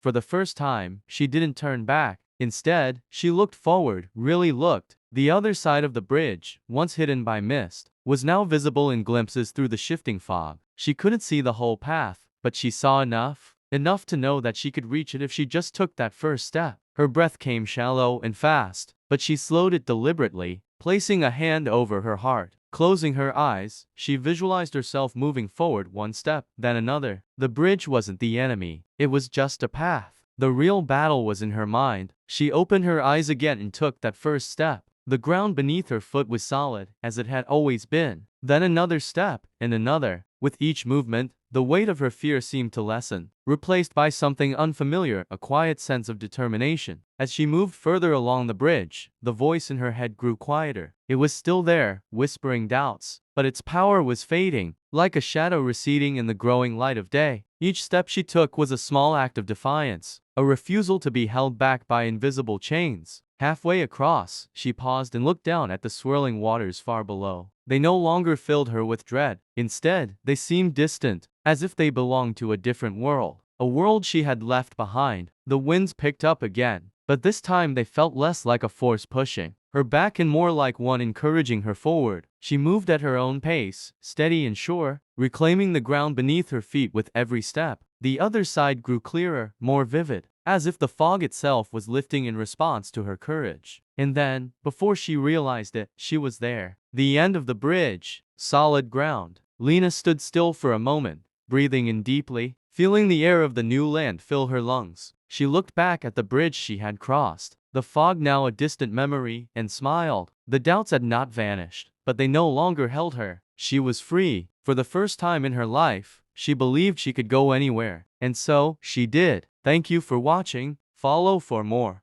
For the first time, she didn't turn back. Instead, she looked forward, really looked. The other side of the bridge, once hidden by mist, was now visible in glimpses through the shifting fog. She couldn't see the whole path, but she saw enough. Enough to know that she could reach it if she just took that first step. Her breath came shallow and fast, but she slowed it deliberately, placing a hand over her heart. Closing her eyes, she visualized herself moving forward one step, then another. The bridge wasn't the enemy, it was just a path. The real battle was in her mind. She opened her eyes again and took that first step. The ground beneath her foot was solid, as it had always been. Then another step, and another. With each movement, the weight of her fear seemed to lessen, replaced by something unfamiliar, a quiet sense of determination. As she moved further along the bridge, the voice in her head grew quieter. It was still there, whispering doubts, but its power was fading, like a shadow receding in the growing light of day. Each step she took was a small act of defiance, a refusal to be held back by invisible chains. Halfway across, she paused and looked down at the swirling waters far below. They no longer filled her with dread. Instead, they seemed distant, as if they belonged to a different world. A world she had left behind. The winds picked up again, but this time they felt less like a force pushing her back and more like one encouraging her forward. She moved at her own pace, steady and sure, reclaiming the ground beneath her feet with every step. The other side grew clearer, more vivid, as if the fog itself was lifting in response to her courage. And then, before she realized it, she was there. The end of the bridge. Solid ground. Lena stood still for a moment, breathing in deeply, feeling the air of the new land fill her lungs. She looked back at the bridge she had crossed, the fog now a distant memory, and smiled. The doubts had not vanished, but they no longer held her. She was free. For the first time in her life, she believed she could go anywhere. And so, she did. Thank you for watching. Follow for more.